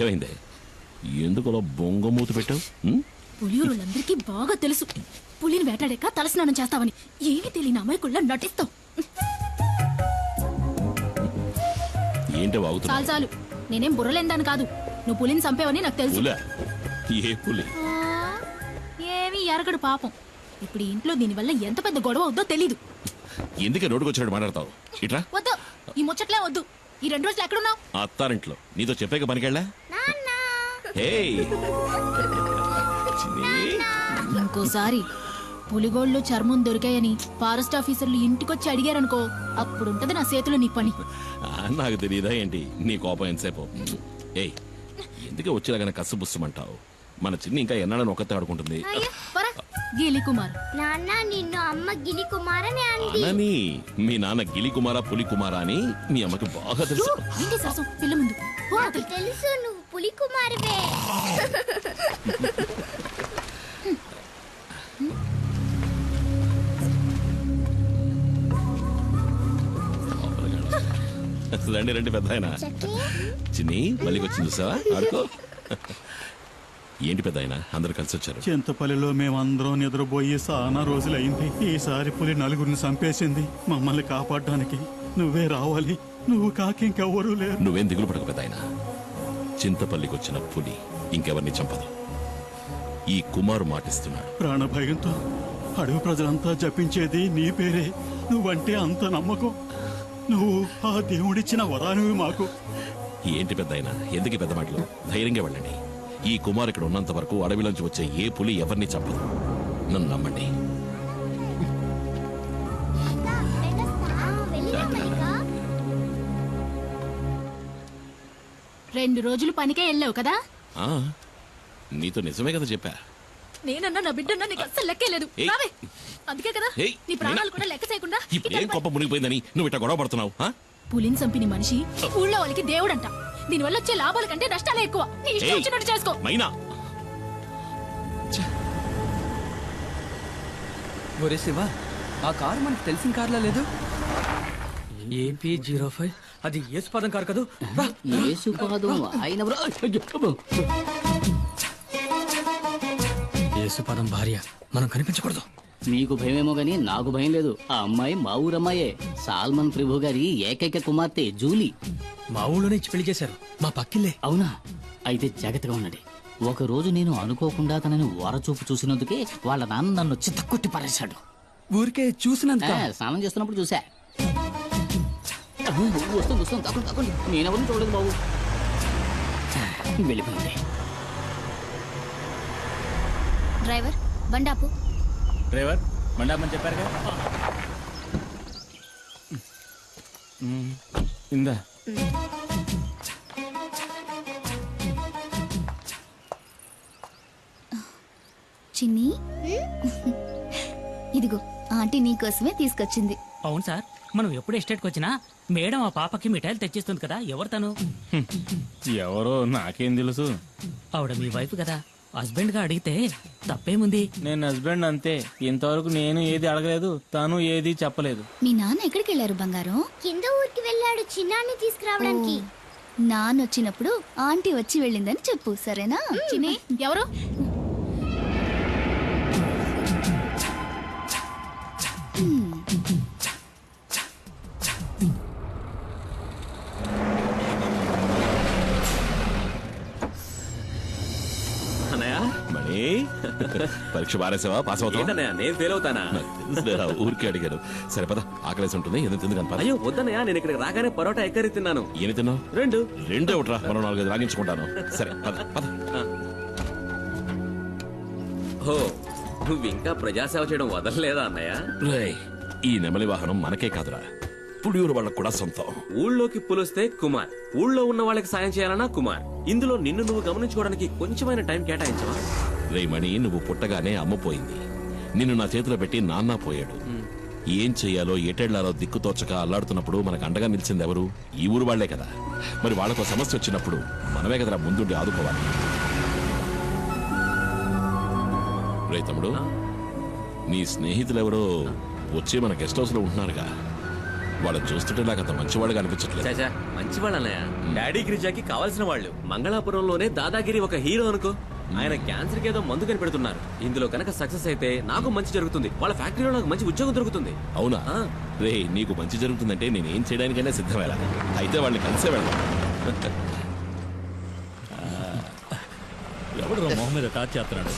ఏమైంది? ఎందుకలా బొంగమూతి పెట్టావు? పులియూరులందరికీ బాగా తెలుసు పులిని వేటాడాక తలస్నానం చేస్తావని. ఏమీ తెలియని అమాయకుల్లా నటిస్తావు. ఏంటి వాగుతున్నా? చాలు చాలు, నేనేం బుర్రలేందాను కాదు. నువ్వు పులిని చంపేవని నాకు తెలుసు. ఏ పులి? ఏమీ ఎరగడు పాపం. ఇప్పుడు ఈ ఇంట్లో దీనివల్ల ఎంత పెద్ద గొడవ అవుద్దో తెలీదు. ఎందుకే రోడ్డుకు వచ్చినట్టు మాట్లాడతావు? ఇట్రా. వద్దు, ఈ ముచ్చట్లే వద్దు. ఈ 2 రోజులు ఎక్కడున్నావు? అత్తారింట్లో. నీతో చెప్పాక పనికెళ్ళా? ఇంకోసారి పులిగోళ్ళు చర్మం దొరికాయని ఫారెస్ట్ ఆఫీసర్లు ఇంటికొచ్చి అడిగారనుకో, అప్పుడుంటది నా చేతిలో నీ పని. నాకు తెలియదా ఏంటి నీ కోపం ఎంతసేపు? ఏయ్, ఎందుకే వచ్చేలాగానే కసుబుස්සమంటావు? మన చిన్ని ఇంకా ఎన్నాడని ఒక్కతే ఆడుకుంటుంది. గిలి కుమార్. నాన్న నిన్ను అమ్మ గిలి కుమార్ అని అంది. అనని మీ నాన్న గిలి కుమారా పులి కుమారా అని మీ అమ్మకి బాగా తెలుసు. ఏంటి సరసం పిల్ల ముందు? నాకు తెలుసు నువ్వు పులి కుమారువే. రండి రండి పెద్ద ఆయన. చిన్ని మళ్ళీ వచ్చింది చూసావా? ఆడుకో. ఏంటి పెద్ద ఆయన అందరు కలిసి వచ్చారు? చింతపల్లిలో మేమందరం నిద్రపోయి చాలా రోజులైంది. ఈసారి పులి 4గురిని చంపేసింది. మమ్మల్ని కాపాడడానికి నువ్వే రావాలి. నువ్వు కాకి ఇంకెవ్వరూ లేరు. నువ్వేం దిగులు పడకు పెద్ద ఆయన. చింతపల్లికి వచ్చిన పులి ఇంకెవరిని చంపదు. ఈ కుమారు మాటిస్తున్నాడు. ప్రాణభయంతో అడవి ప్రజలంతా జపించేది నీ పేరే. నువ్వంటే అంత నమ్మకం. నువ్వు ఆ దేవుడిచ్చిన వరానివి మాకు. ఏంటి పెద్ద ఆయన ఎందుకు పెద్ద మాటలు? ధైర్యంగా వెళ్ళండి. ఈ కుమార్ ఇక్కడ ఉన్నంత వరకు అడవిలోంచి వచ్చే ఏ పులి ఎవరిని చంపదు. నన్ను నమ్మండి. 2 రోజులు పనికే వెళ్ళావు కదా? నీతో నిజమే కదా చెప్పా. నేనన్నా నా బిడ్డన్నా నీకు అస్సలు లెక్కేలేదు. అందుకే కదా నీ ప్రాణాలు కూడా లెక్క చేయకుండా ఏం కొప్ప మునిగిపోయిందని నువ్వు ఇట్లా గొడవ పడుతున్నావు? పులిని చంపిన మనిషి ఊళ్ళో వాళ్ళకి దేవుడంట. దీనివల్ల వచ్చే లాభాల కంటే నష్టాలే ఎక్కువ. నీ ఇష్టం వచ్చినట్టు చేసుకో. మైనా ఒరే శివ, ఆ కారు మనకు తెలిసిన కార్లా లేదు. AP05 అది యేసుపాదం కారు కదూ? యేసుపాదం భార్య. మనం కనిపించకూడదు. మీకు భయమేమో గానీ నాకు భయం లేదు. ఆ అమ్మాయి మా ఊరమ్మాయే. సాల్మన్ ప్రభు గారి ఏకైక కుమార్తె జూలీ. మా ఊళ్ళోనే ఇచ్చి పెళ్లి చేశారు. మా పక్కిల్లే. అవునా? అయితే జాగ్రత్తగా ఉండండి. ఒక రోజు నేను అనుకోకుండా తనని ఓరచూపు చూసినందుకే వాళ్ళ నాన్న నన్ను చిత్తకొట్టి పారేశాడు. ఊరికే చూసినందుక? స్నానం చేస్తున్నప్పుడు చూసా. వస్తుంది వస్తుంది, తప్పండి తప్పండి. నేనెవరిని చూడలేదు బాబు. వెళ్ళిపోయింది. డ్రైవర్ బండాపు. డ్రైవర్ బండాపని చెప్పారు కదా. ఇందా చిన్ని, ఇదిగో ఆంటీ నీకోసమే తీసుకొచ్చింది. అవును సార్, మనం ఎప్పుడు ఎస్టేట్కి వచ్చినా మేడం ఆ పాపకి మిఠాయిలు తెచ్చిస్తుంది కదా. ఎవరు తను? ఎవరో నాకేం తెలుసు. ఆవిడ మీ వైఫ్ కదా. హస్బెండ్ గా అడిగితే తప్పేముంది? నేను హస్బెండ్ అంతే. ఇంతవరకు నేను ఏది అడగలేదు, తను ఏది చెప్పలేదు. మీ నాన్న ఎక్కడికి వెళ్ళారు బంగారం? కింద ఊరికి వెళ్ళాడు చిన్నాన్ని తీసుకురావడానికి. నాన్న వచ్చినప్పుడు ఆంటీ వచ్చి వెళ్ళిందని చెప్పు, సరేనా? చిన్ని ఎవరు? పరీక్ష బారేసావా? పాస్ అవుతా? నేను ఫెయిల్ అవుతానా? ఊరికే అడిగారు. సరే పద, ఆకలేసి ఉంటుంది. ఎందుకు తిందు కానీ. అయ్యో వద్దనయ్యా, నేను ఇక్కడ రాగానే పరోటా ఎక్కరి తిన్నాను. ఏమి తిన్నావు? 2 ఒకట్రా, మరో 4 రాగించుకుంటాను. సరే పద పద. ఓ, నువ్వు ఇంకా ప్రజాసేవ చేయడం వదలలేదా అన్నయ్య? ఈ నెమలి వాహనం మనకే కాదురా, పుడియూరు వాళ్ళకు కూడా సొంతం. ఊళ్ళోకి పులిస్తే కుమార్, ఊళ్ళో ఉన్న వాళ్ళకి సాయం చేయాలన్నా కుమార్. ఇందులో నిన్ను నువ్వు గమనించుకోవడానికి కొంచెమైన టైం కేటాయించవా? రేమణి, నువ్వు పుట్టగానే అమ్మపోయింది. నిన్ను నా చేతిలో పెట్టి నాన్న పోయాడు. ఏం చెయ్యాలో ఎటెళ్లాలో దిక్కుతోచక అల్లాడుతున్నప్పుడు మనకు అండగా నిలిచింది ఎవరు? ఈ ఊరు వాళ్లే కదా. మరి వాళ్ళకు సమస్య వచ్చినప్పుడు మనమే కదరా ముందుండి ఆదుకోవాలి. రే తమ్ముడు, నీ స్నేహితులెవరో వచ్చి మన గెస్ట్ హౌస్ లో ఉంటున్నారుగా. వాళ్ళని చూస్తుంటే నాకు అంత మంచివాళ్ళగా అనిపించట్లేదు. చాచా మంచి వాళ్ళు అన్నయ్య. డాడీ గిరిజాకి కావాల్సిన వాళ్ళు. మంగళాపురంలోనే దాదాగిరి ఒక హీరో అనుకో. ఆయన క్యాన్సర్ కి ఏదో మందు కనిపెడుతున్నారు. ఇందులో కనుక సక్సెస్ అయితే నాకు మంచి జరుగుతుంది, వాళ్ళ ఫ్యాక్టరీలో నాకు మంచి ఉద్యోగం దొరుకుతుంది. అవునా? ఆ. రే, నీకు మంచి జరుగుతుందంటే నేను ఏం చేయడానికైనా సిద్ధమేలా. అయితే వాళ్ళని కలిసే వెళ్దాం. ఎవడు మొహం మీద టార్చ్ చేస్తున్నాడు?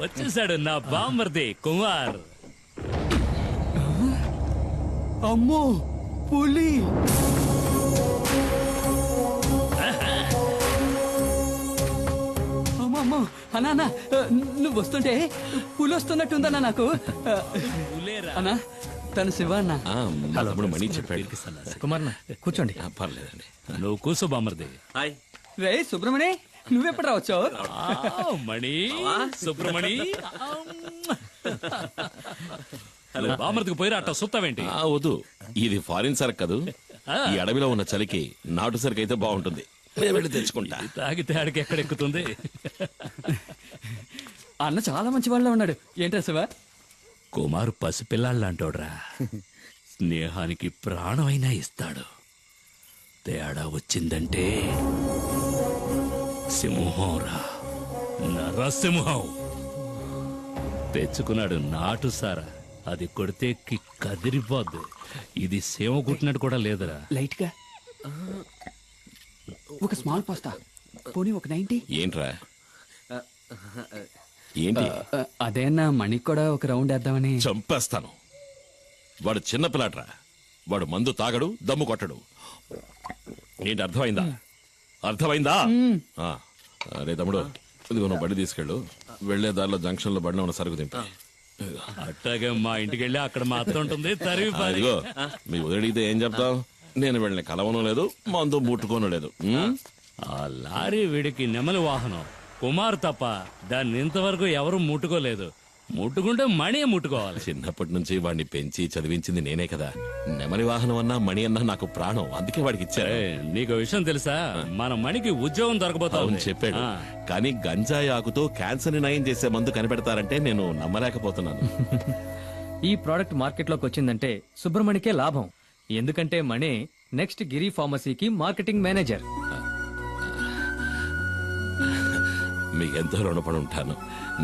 వచ్చేసాడు నా బామ్మర్ది కుమార్. అమ్మో పులి! అమ్మో అన్నా అన్నా, నువ్వు వస్తుంటే పులి వస్తున్నట్టుందన్నా నాకు. అన్నా తను శివ అన్న. మా తమ్ముడు మణి చెప్పాడు. కుమార్ కూర్చోండి. పర్లేదండి. నువ్వు కూర్చో బామ్మర్ది. హాయ్. రే సుబ్రమణి, నువ్వెప్పుడు రావచ్చావు? మణి సుబ్రమణి. బామ్మర్దికి పోయిరా అట్ట సుత్తావేంటి? వద్దు, ఇది ఫారిన్ సరుకు కదూ. ఈ అడవిలో ఉన్న చలికి నాటు సరుకు అయితే బాగుంటుంది. నేను వెళ్ళి తెచ్చుకుంటా. తాగితే ఆడికి ఎక్కడెక్కుతుంది? అన్న చాలా మంచి వాళ్ళ ఉన్నాడు. ఏంటా శివ? కుమార్ పసిపిల్లాళ్ళంటోడ్రా. స్నేహానికి ప్రాణమైనా ఇస్తాడు. తేడా వచ్చిందంటే సింహంరా, నరసింహం. తెచ్చుకున్నాడు నాటు సారా. అది కొడితే కదిరిపోద్దు. ఇది సేమ కుట్టినట్టు కూడా లేదురా. లైట్ గా ఒక స్మాల్ పాస్తా, పోనీ ఒక 90. ఏంట్రా? ఏంటి? అదేనా మణికి కూడా ఒక రౌండ్ వేద్దామని. చంపేస్తాను. వాడు చిన్న పిల్లాడ్రా. వాడు మందు తాగడు, దమ్ము కొట్టడు. ఏంటి అర్థమైందా? అర్థమైందా? అరే తమ్ముడు, ఇదిగో నువ్వు బండి తీసుకెళ్ళు. వెళ్లే దారిలో జంక్షన్ లో బండి ఉన్న సరుకు తింటా. అట్టాగే మా ఇంటికి వెళ్ళి అక్కడ మా అత్త ఉంటుంది. తరివి పారి. ఇదిగో మీ వదిలిడితే ఏం చెప్తావు? నేను వెళ్ళిన కలవను లేదు, మందు ముట్టుకోను లేదు. ఆ లారీ వీడికి నెమలి వాహనం. కుమార్ తప్ప దాన్ని ఇంతవరకు ఎవరు ముట్టుకోలేదు. ముట్టుకుంటే మణి ముట్టుకోవాలి. చిన్నప్పటి నుంచి వాడిని పెంచి చదివించింది నేనే కదా. నెమలి వాహనం అన్నా మణి అన్నా నాకు ప్రాణం. అందుకే వాడికి ఇచ్చారు. నీకు విషయం తెలుసా? మన మణికి ఉద్యోగం దొరకబోతా అవును చెప్పాడు. కానీ గంజాయి ఆకుతో క్యాన్సర్ ని నయం చేసే మందు కనిపెడతారంటే నేను నమ్మలేకపోతున్నాను. ఈ ప్రోడక్ట్ మార్కెట్లోకి వచ్చిందంటే సుబ్రమణికే లాభం. ఎందుకంటే మణి నెక్స్ట్ గిరి ఫార్మసీకి మార్కెటింగ్ మేనేజర్. మీకెంతో రుణపడి ఉంటాను.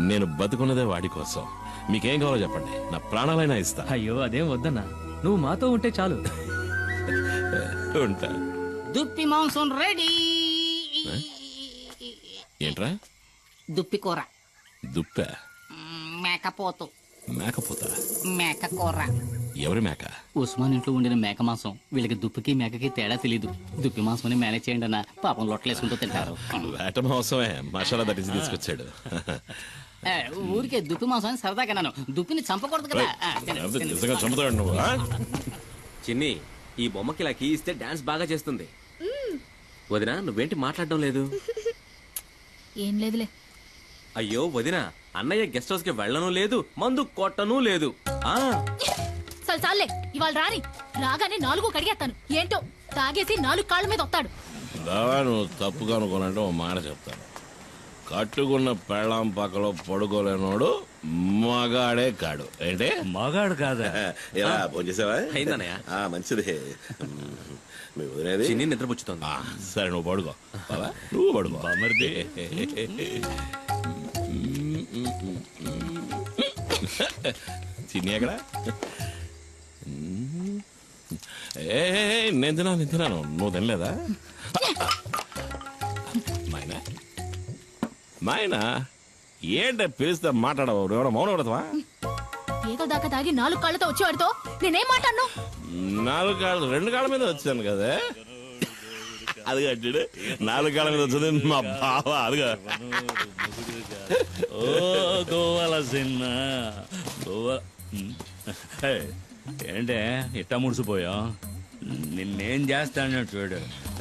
నేను బతుకున్నదే వాడి కోసం. మీకేం కావాలో చెప్పండి, నా ప్రాణాలైనా ఇస్తా. అయ్యో అదేం వద్దన్నా, నువ్వు మాతో ఉంటే చాలు. ఉంటా. దుప్పి మాంసం రెడీ. ఏంట్రా? దుప్పి కూర. దుప్ప? మేకపోతు. మేకపోతా? మేక కూర. ఎవరి మేక? ఉస్మాన్ ఇంట్లో ఉండిన మేక మాంసం. వీళ్ళకి దుప్పికి మేకకి తేడా తెలీదు. దుప్పి మాంసం మేనేజ్ చేయండి అన్న. పాపం లొట్టలేసుకుంటూ తింటారు. వేట మాంసమే మసాలా దట్టించి తీసుకొచ్చాడు. ఊరికే దుప్పి మాంసం సరదాగా నన్ను. దుప్పిని చంపకూడదు కదా. నిజంగా చంపుతాడు నువ్వు. చిన్ని, ఈ బొమ్మకి ఇలా కీ ఇస్తే డాన్స్ బాగా చేస్తుంది. వదినా, నువ్వేంటి మాట్లాడడం లేదు? ఏం లేదులే. అయ్యో వదినా, అన్నయ్య గెస్ట్ హౌస్ కి వెళ్ళను లేదు, మందు కొట్టను లేదు. చాలే, ఇవాళ రాని. రాగానే 4 కడిగేస్తాను. ఏంటో తాగేసి 4 కాళ్ళ మీద వస్తాడు. నువ్వు తప్పుగా అనుకోనంటే ఓ మాట చెప్తాను. కట్టుకున్న పెళ్ళాం పక్కలో పడుకోలేనోడు మగాడే కాడు. ఏంటి? మగాడు కాదా? ఇలా ఫోన్ చేసావా? అయిందన్నయ్య. మంచిది. మీ వదిలేది చిన్ని నిద్రపుచ్చుతోంది. సరే నువ్వు పడుకో. నువ్వు పడుకో. బామ్మర్ది. చిన్ని ఎక్కడ? నేను తిన్నాను. నువ్వు తినలేదా? మాయనా, మాయనా, ఏంట పిలిస్తే మాట్లాడవు? ఎవడో మౌనం పడతావా? ఏదో దాకా తాగి 4 కాళ్ళతో వచ్చేవాడితో నేనేం మాట్లాడను? 4 కాళ్ళు 2 కాళ్ళ మీద వచ్చాను కదా. అది కట్టాడు 4 కాళ్ళ మీద వచ్చింది మా బావ. అదిగా ఓ గోవాల సిన్న గోవా. ఏంటే ఇట్టా ముడిసిపోయా? నిన్నేం చేస్తాను చూడు.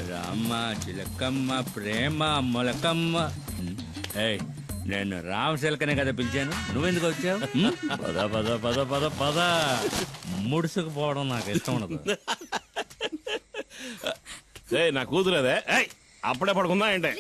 రామ్మ చిలకమ్మ ప్రేమ మొలకమ్మ. నేను రామశిలకనే కదా పిలిచాను. నువ్వెందుకు వచ్చావు? పద పద పద పద పద. ముడుసుకుపోవడం నాకు ఇష్టం ఉండదు. నా కూతురు అదే. అప్పుడే పడుకుందా ఏంటే?